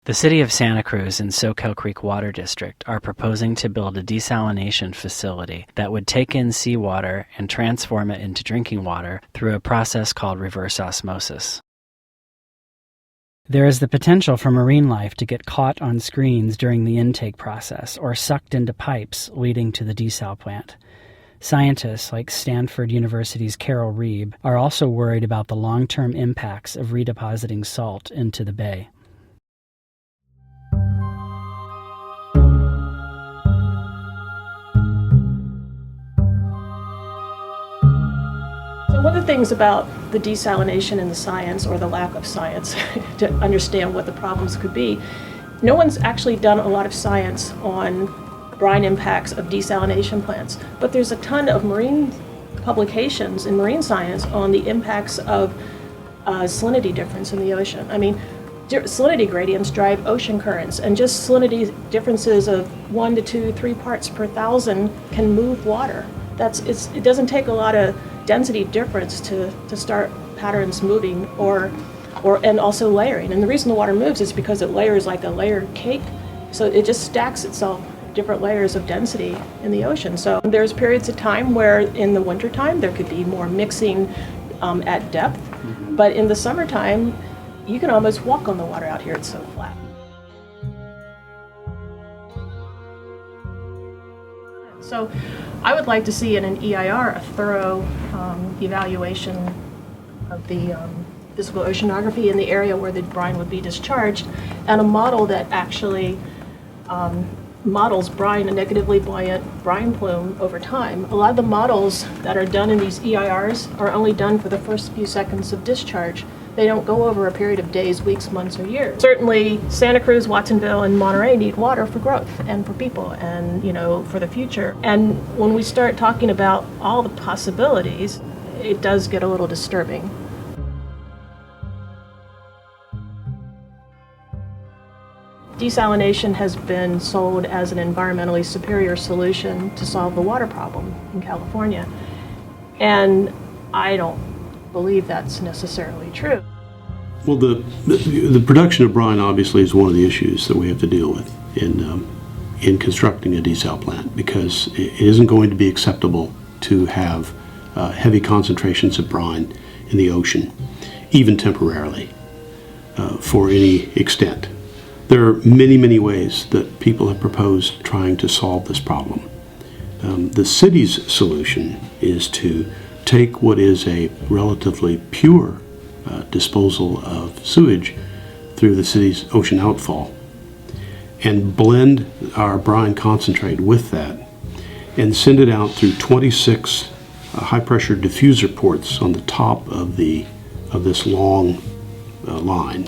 The City of Santa Cruz and Soquel Creek Water District are proposing to build a desalination facility that would take in seawater and transform it into drinking water through a process called reverse osmosis. There is the potential for marine life to get caught on screens during the intake process or sucked into pipes leading to the desal plant. Scientists like Stanford University's Carol Reeb are also worried about the long-term impacts of redepositing salt into the bay. One of the things about the desalination and the science, or the lack of science, to understand what the problems could be, no one's actually done a lot of science on brine impacts of desalination plants, but there's a ton of marine publications in marine science on the impacts of salinity difference in the ocean. I mean, salinity gradients drive ocean currents, and just salinity differences of 1 to 2, 3 parts per thousand can move water. It doesn't take a lot of density difference to start patterns moving, and also layering. And the reason the water moves is because it layers like a layered cake, so it just stacks itself, different layers of density in the ocean. So there's periods of time where in the wintertime there could be more mixing at depth, but in the summertime you can almost walk on the water out here, it's so flat. So I would like to see in an EIR a thorough evaluation of the physical oceanography in the area where the brine would be discharged, and a model that actually models brine, a negatively buoyant brine plume, over time. A lot of the models that are done in these EIRs are only done for the first few seconds of discharge. They don't go over a period of days, weeks, months, or years. Certainly, Santa Cruz, Watsonville, and Monterey need water for growth and for people and, for the future. And when we start talking about all the possibilities, it does get a little disturbing. Desalination has been sold as an environmentally superior solution to solve the water problem in California. And I don't believe that's necessarily true. Well, the production of brine obviously is one of the issues that we have to deal with in constructing a desal plant, because it isn't going to be acceptable to have heavy concentrations of brine in the ocean, even temporarily, for any extent. There are many, many ways that people have proposed trying to solve this problem. The city's solution is to take what is a relatively pure disposal of sewage through the city's ocean outfall and blend our brine concentrate with that and send it out through 26 high-pressure diffuser ports on the top of this long line.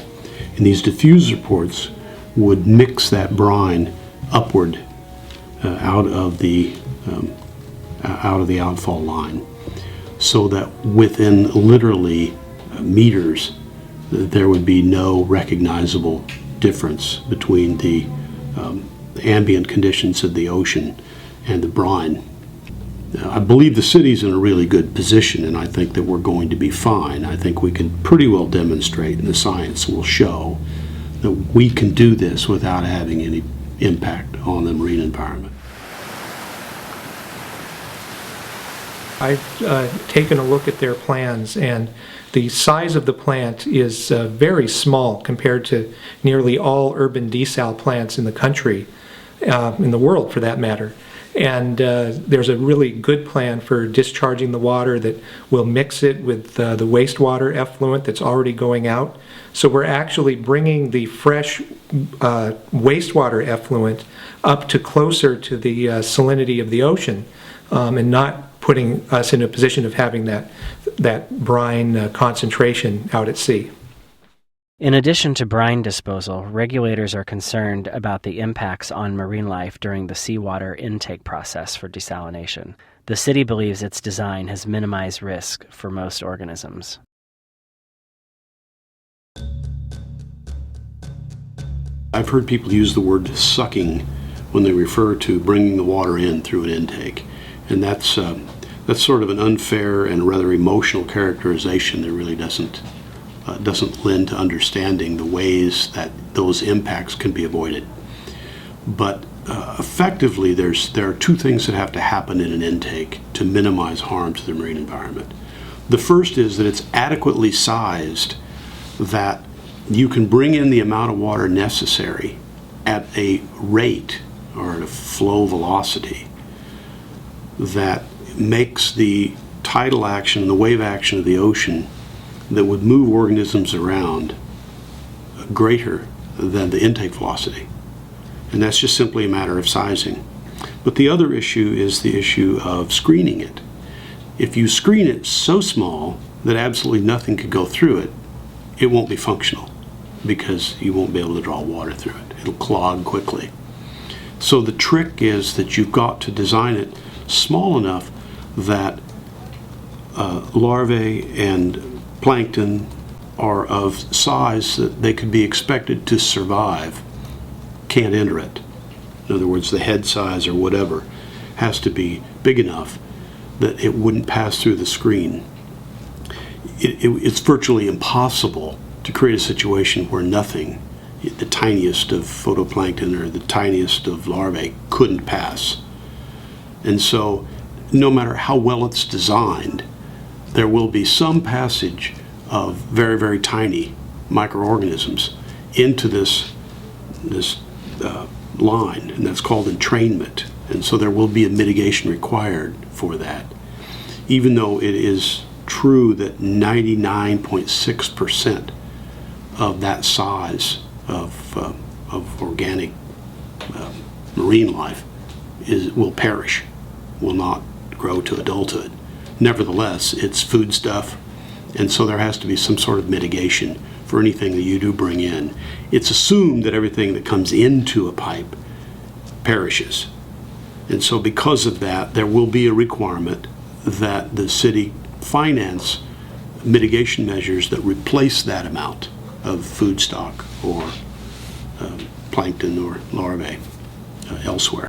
And these diffuser ports would mix that brine upward out of the outfall line, so that within literally meters there would be no recognizable difference between the ambient conditions of the ocean and the brine. I believe the city's in a really good position, and I think that we're going to be fine. I think we can pretty well demonstrate, and the science will show, that we can do this without having any impact on the marine environment. I've taken a look at their plans, and the size of the plant is very small compared to nearly all urban desal plants in the country, in the world for that matter. And there's a really good plan for discharging the water that will mix it with the wastewater effluent that's already going out. So we're actually bringing the fresh wastewater effluent up to closer to the salinity of the ocean, and not putting us in a position of having that brine concentration out at sea. In addition to brine disposal, regulators are concerned about the impacts on marine life during the seawater intake process for desalination. The city believes its design has minimized risk for most organisms. I've heard people use the word sucking when they refer to bringing the water in through an intake, and that's sort of an unfair and rather emotional characterization that really doesn't doesn't lend to understanding the ways that those impacts can be avoided. But effectively, there are two things that have to happen in an intake to minimize harm to the marine environment. The first is that it's adequately sized that you can bring in the amount of water necessary at a rate or at a flow velocity that makes the tidal action and the wave action of the ocean that would move organisms around greater than the intake velocity. And that's just simply a matter of sizing. But the other issue is the issue of screening it. If you screen it so small that absolutely nothing could go through it, it won't be functional because you won't be able to draw water through it. It'll clog quickly. So the trick is that you've got to design it small enough that larvae and plankton are of size that they could be expected to survive, can't enter it. In other words, the head size or whatever has to be big enough that it wouldn't pass through the screen. It's virtually impossible to create a situation where nothing, the tiniest of photoplankton or the tiniest of larvae, couldn't pass. And so, no matter how well it's designed, there will be some passage of very, very tiny microorganisms into this line, and that's called entrainment. And so there will be a mitigation required for that. Even though it is true that 99.6% of that size of organic marine life will perish, will not grow to adulthood. Nevertheless, it's foodstuff, and so there has to be some sort of mitigation for anything that you do bring in. It's assumed that everything that comes into a pipe perishes. And so because of that, there will be a requirement that the city finance mitigation measures that replace that amount of food stock or plankton or larvae elsewhere.